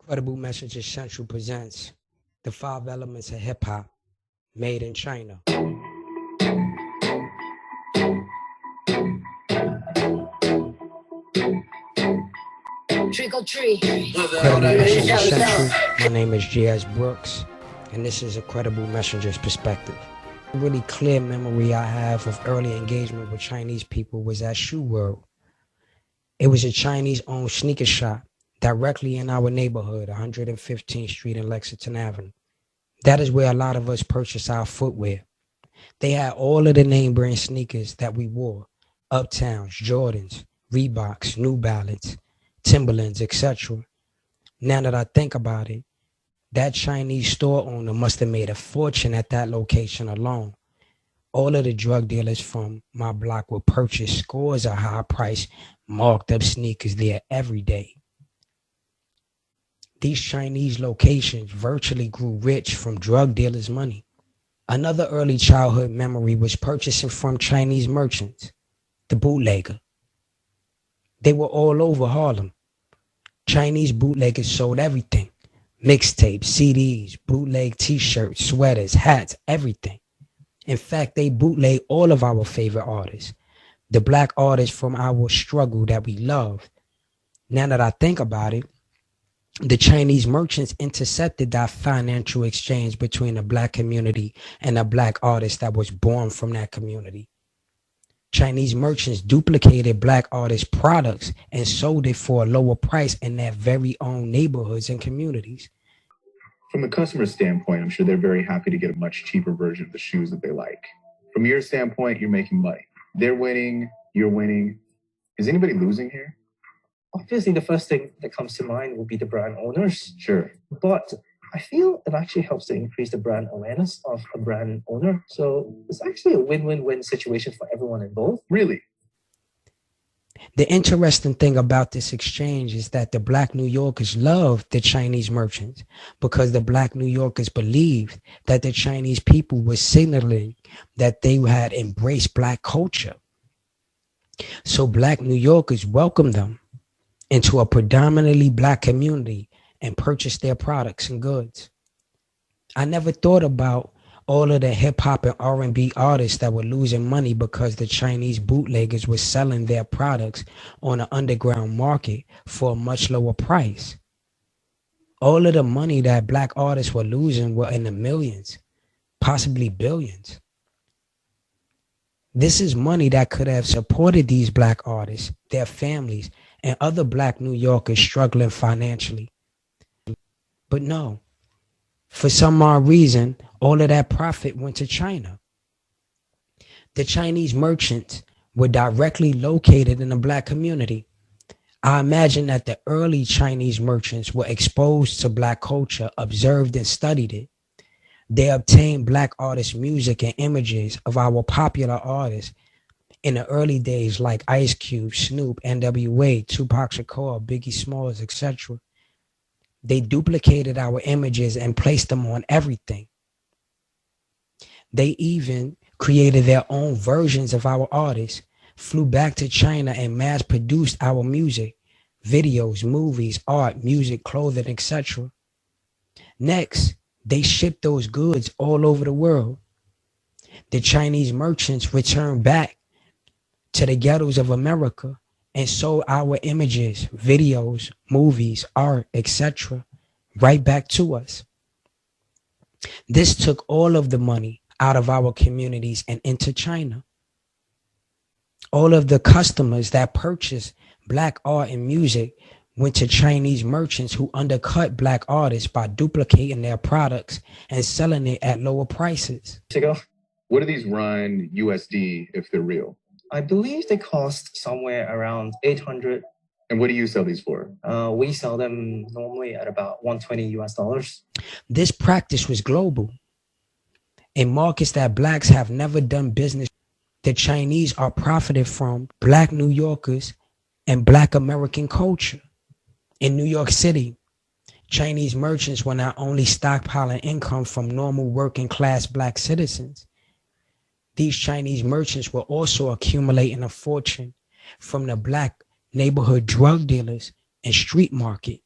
Credible Messages Central presents the 5 elements of hip hop made in China. Trick or treat. Credible Messages Central. My name is J.S. Brooks, and this is a Credible Messenger's perspective. A really clear memory I have of early engagement with Chinese people was at Shoe World. It was a Chinese-owned sneaker shop directly in our neighborhood, 115th Street and Lexington Avenue. That is where a lot of us purchased our footwear. They had all of the name brand sneakers that we wore: Uptowns, Jordans, Reeboks, New Balance, Timberlands, etc. Now that I think about it, that Chinese store owner must have made a fortune at that location alone. All of the drug dealers from my block would purchase scores of high-priced, marked up sneakers there every day. These Chinese locations virtually grew rich from drug dealers' money. Another early childhood memory was purchasing from Chinese merchants, the bootlegger. They were all over Harlem. Chinese bootleggers sold everything: mixtapes, CDs, bootleg t-shirts, sweaters, hats, everything. In fact, they bootleg all of our favorite artists, the black artists from our struggle that we loved. Now that I think about it, the Chinese merchants intercepted that financial exchange between the black community and a black artist that was born from that community. Chinese merchants duplicated black artists' products and sold it for a lower price in their very own neighborhoods and communities. From the customer standpoint, I'm sure they're very happy to get a much cheaper version of the shoes that they like. From your standpoint, you're making money. They're winning, you're winning. Is anybody losing here? Obviously, the first thing that comes to mind would be the brand owners. Sure. But I feel it actually helps to increase the brand awareness of a brand owner. So it's actually a win-win-win situation for everyone involved. Really? The interesting thing about this exchange is that the black New Yorkers loved the Chinese merchants because the black New Yorkers believed that the Chinese people were signaling that they had embraced black culture. So black New Yorkers welcomed them into a predominantly black community and purchased their products and goods. I never thought about all of the hip hop and R&B artists that were losing money because the Chinese bootleggers were selling their products on an underground market for a much lower price. All of the money that black artists were losing were in the millions, possibly billions. This is money that could have supported these black artists, their families, and other black New Yorkers struggling financially. But no, for some odd reason, all of that profit went to China. The Chinese merchants were directly located in the black community. I imagine that the early Chinese merchants were exposed to black culture, observed and studied it. They obtained black artists' music and images of our popular artists in the early days, like Ice Cube, Snoop, NWA, Tupac Shakur, Biggie Smalls, etc. They duplicated our images and placed them on everything. They even created their own versions of our artists, flew back to China and mass produced our music, videos, movies, art, music, clothing, etc. Next, they shipped those goods all over the world. The Chinese merchants returned back to the ghettos of America and sold our images, videos, movies, art, etc. right back to us. This took all of the money out of our communities and into China. All of the customers that purchased black art and music went to Chinese merchants who undercut black artists by duplicating their products and selling it at lower prices. What do these run USD if they're real? I believe they cost somewhere around 800. And what do you sell these for? We sell them normally at about 120 US dollars. This practice was global. In markets that blacks have never done business, the Chinese are profited from black New Yorkers and black American culture. In New York City, Chinese merchants were not only stockpiling income from normal working class black citizens, these Chinese merchants were also accumulating a fortune from the black neighborhood drug dealers and street market.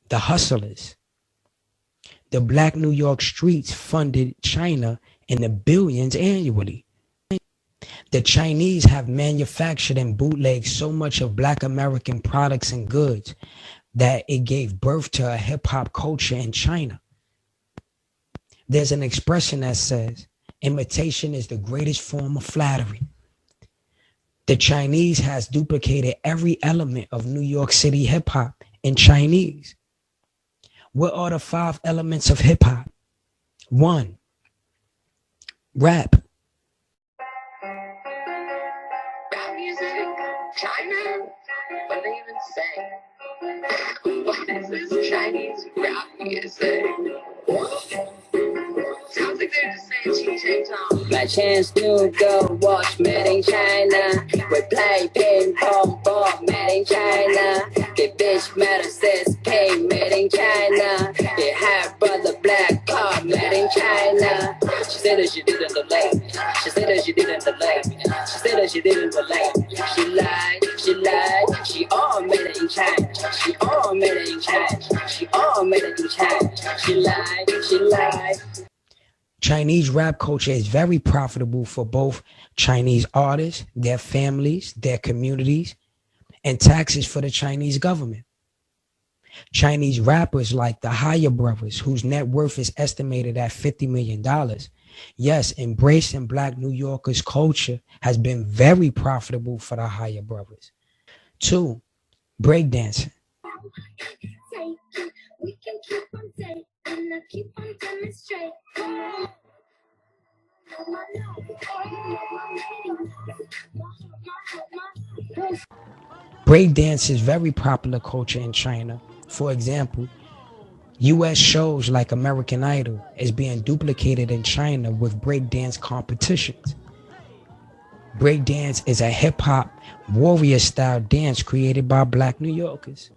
the hustlers. The Black New York streets funded China in the billions annually. The Chinese have manufactured and bootlegged so much of Black American products and goods that it gave birth to a hip-hop culture in China. There's an expression that says, imitation is the greatest form of flattery. The Chinese has duplicated every element of New York City hip-hop in Chinese. What are the 5 elements of hip-hop? 1, rap. Rap music, China, what do they even say? What is this Chinese rap music? Sounds like they're just saying ching chong. My chance to go watch Made in China. We play ping pong ball Made in China. The bitch matter says K Made in China. It had brother black car Made in China. She said that she didn't delay. She said that she didn't delay. She said that she didn't delay. She lied, she lied. She all made it in China. She all made it in China. She all made it in China. She lied, she lied. Chinese rap culture is very profitable for both Chinese artists, their families, their communities, and taxes for the Chinese government. Chinese rappers like the Higher Brothers, whose net worth is estimated at $50 million. Yes, embracing Black New Yorkers' culture has been very profitable for the Higher Brothers. 2, breakdancing. We can keep on taking, I keep on demonstrating. Breakdance is very popular culture in China. For example, U.S. shows like American Idol is being duplicated in China with breakdance competitions. Breakdance is a hip-hop warrior-style dance created by Black New Yorkers.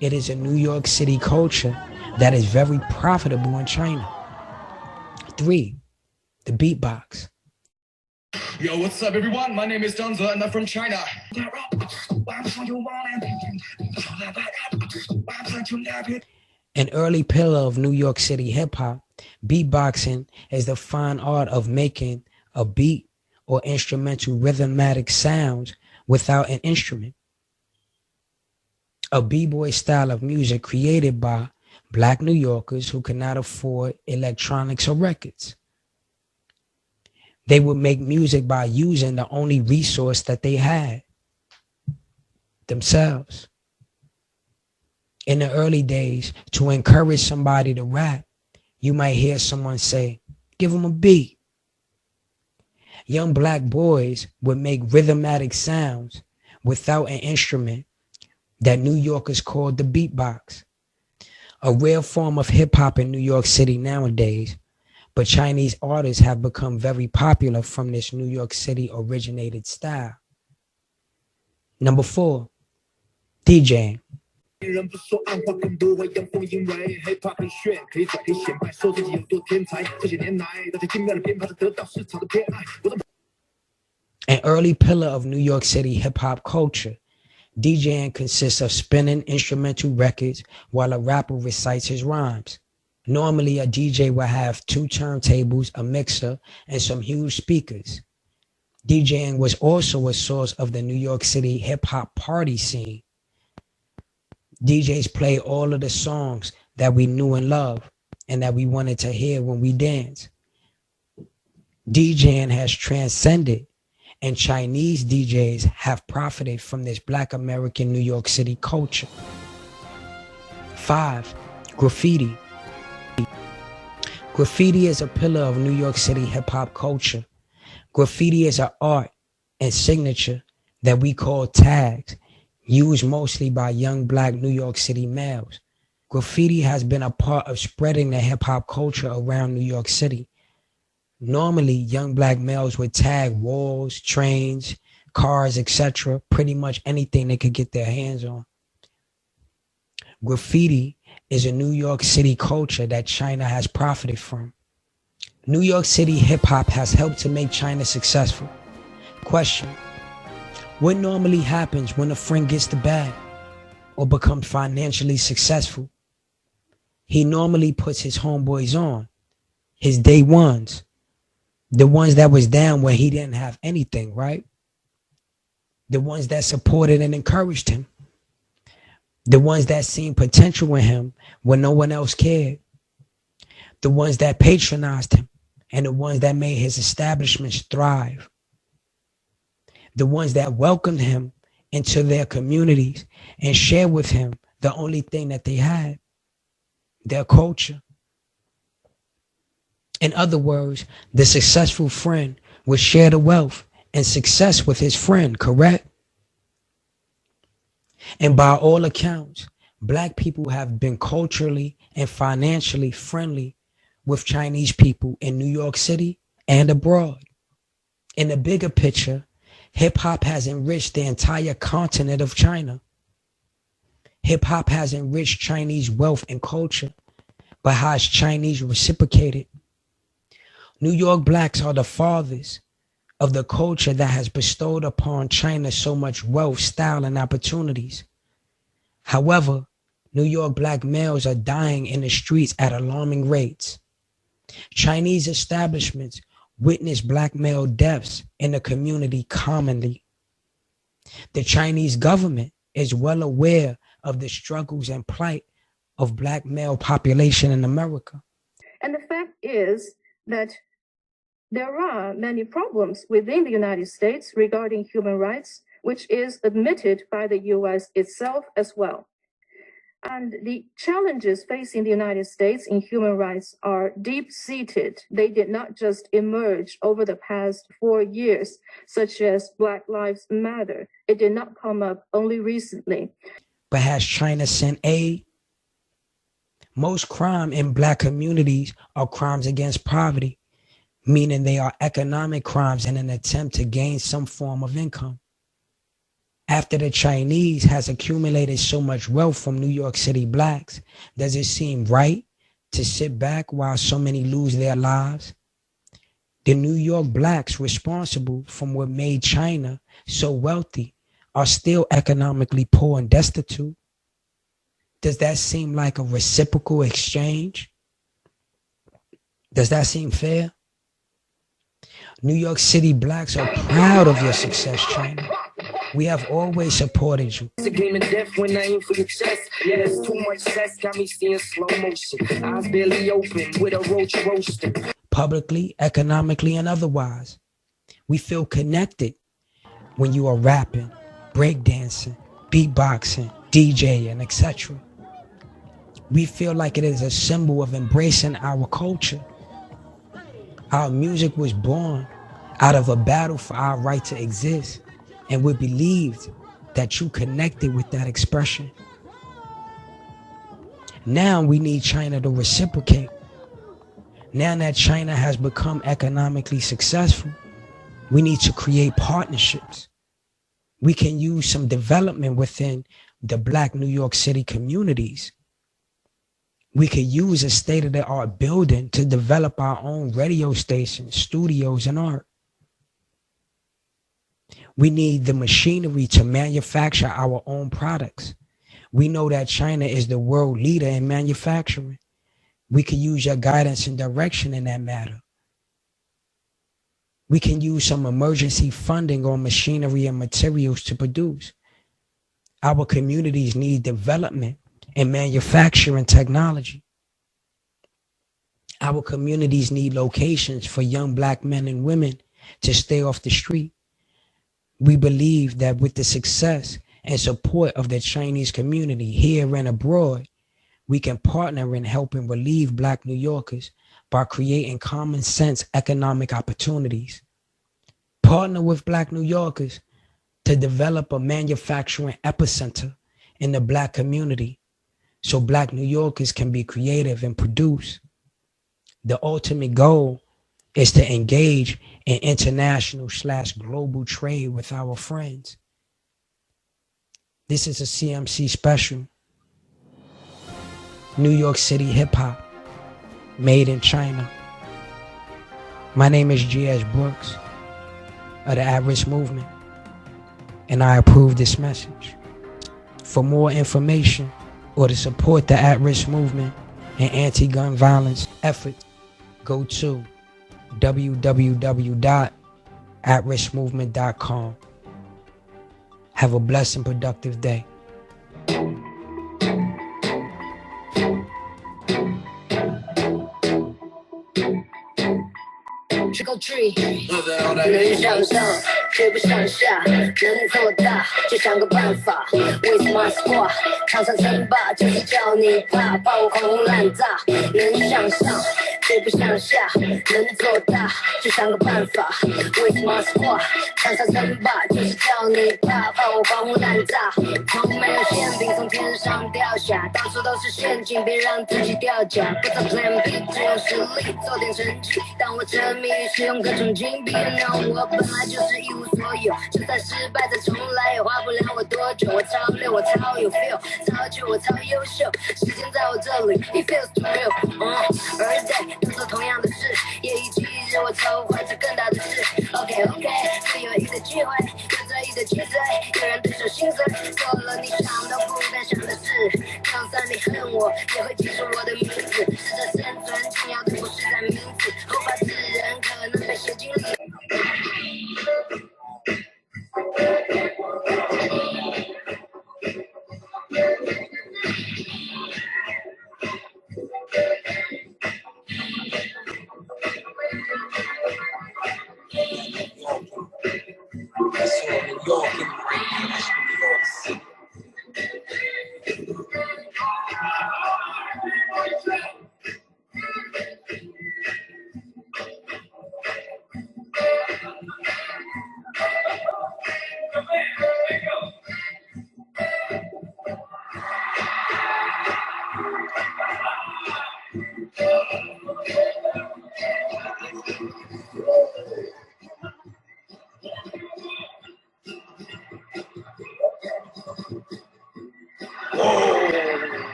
It is a New York City culture that is very profitable in China. 3, the beatbox. Yo, what's up, everyone? My name is Donza, and I'm from China. An early pillar of New York City hip-hop, beatboxing is the fine art of making a beat or instrumental rhythmatic sounds without an instrument. A b-boy style of music created by Black New Yorkers who cannot afford electronics or records. They would make music by using the only resource that they had, themselves. In the early days, to encourage somebody to rap, you might hear someone say, "Give them a beat." Young Black boys would make rhythmatic sounds without an instrument that New Yorkers called the beatbox. A rare form of hip hop in New York City nowadays, but Chinese artists have become very popular from this New York City originated style. Number 4, DJing. An early pillar of New York City hip hop culture, DJing consists of spinning instrumental records while a rapper recites his rhymes. Normally, a DJ will have 2 turntables, a mixer, and some huge speakers. DJing was also a source of the New York City hip-hop party scene. DJs play all of the songs that we knew and loved and that we wanted to hear when we danced. DJing has transcended, and Chinese DJs have profited from this Black American New York City culture. 5, graffiti. Graffiti is a pillar of New York City hip-hop culture. Graffiti is an art and signature that we call tags, used mostly by young Black New York City males. Graffiti has been a part of spreading the hip-hop culture around New York City. Normally, young Black males would tag walls, trains, cars, etc., pretty much anything they could get their hands on. Graffiti is a New York City culture that China has profited from. New York City hip-hop has helped to make China successful. Question: what normally happens when a friend gets the bag? or becomes financially successful, he normally puts his homeboys on, his day ones, the ones that was down when he didn't have anything, right? The ones that supported and encouraged him. The ones that seen potential in him when no one else cared. The ones that patronized him and the ones that made his establishments thrive. The ones that welcomed him into their communities and shared with him the only thing that they had, their culture. In other words, the successful friend would share the wealth and success with his friend, correct? And by all accounts, Black people have been culturally and financially friendly with Chinese people in New York City and abroad. In the bigger picture, hip hop has enriched the entire continent of China. Hip hop has enriched Chinese wealth and culture, but has Chinese reciprocated? New York Blacks are the fathers of the culture that has bestowed upon China so much wealth, style, and opportunities. However, New York Black males are dying in the streets at alarming rates. Chinese establishments witness Black male deaths in the community commonly. The Chinese government is well aware of the struggles and plight of Black male population in America. And the fact is that there are many problems within the United States regarding human rights, which is admitted by the US itself as well. And the challenges facing the United States in human rights are deep-seated. They did not just emerge over the past 4 years, such as Black Lives Matter. It did not come up only recently. But has China sent aid? Most crime in Black communities are crimes against poverty, meaning they are economic crimes in an attempt to gain some form of income. After the Chinese has accumulated so much wealth from New York City Blacks, does it seem right to sit back while so many lose their lives? The New York Blacks responsible for what made China so wealthy are still economically poor and destitute. Does that seem like a reciprocal exchange? Does that seem fair? New York City Blacks are proud of your success, China. We have always supported you. It's a game of death when I aim for your chest. Yeah, there's too much sex, got me seeing slow motion. Eyes barely open with a roach roasting. Publicly, economically, and otherwise. We feel connected when you are rapping, breakdancing, beatboxing, DJing, etc. We feel like it is a symbol of embracing our culture. Our music was born out of a battle for our right to exist, and we believed that you connected with that expression. Now we need China to reciprocate. Now that China has become economically successful, we need to create partnerships. We can use some development within the Black New York City communities. We could use a state-of-the-art building to develop our own radio stations, studios, and art. We need the machinery to manufacture our own products. We know that China is the world leader in manufacturing. We can use your guidance and direction in that matter. We can use some emergency funding on machinery and materials to produce. Our communities need development in manufacturing technology. Our communities need locations for young Black men and women to stay off the street. We believe that with the success and support of the Chinese community here and abroad, we can partner in helping relieve Black New Yorkers by creating common sense economic opportunities. Partner with Black New Yorkers to develop a manufacturing epicenter in the Black community so Black New Yorkers can be creative and produce. The ultimate goal is to engage in international/global trade with our friends. This is a CMC special. New York City hip hop, made in China. My name is G.S. Brooks of the At Risk Movement, and I approve this message. For more information or to support the at-risk movement and anti-gun violence efforts, go to www.atriskmovement.com. Have a blessed and productive day. Trick or treat，能向上，绝不向下，能做大，就想个办法。With my squad，场上称霸，就是叫你怕，爆红烂炸。能向上，绝不向下，能做大，就想个办法。With my squad，场上称霸，就是叫你怕，爆红烂炸。从没有馅饼从天上掉下，到处都是陷阱，别让自己掉价。不找 Plan B， 只用实力做点成绩。当我沉迷于使用各种金币，那我本来就是一无所有。就算失败再重来，也花不了我多久。我超溜，我超有 feel， 超久，我超优秀。时间在我这里 ，It feels too real。Every day 都做同样的事，夜以继日，我筹划着更大的事。OK， 最有意的机会，有最意的脊髓，有人对手心碎，做了你想都不敢想的事。就算你恨我，也会记住我的名字。试着生存，重要的不是在名字，后发制人可能被写进历史。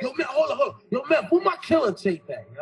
Yo, man, hold on. Yo, man, put my killer tape back, yo.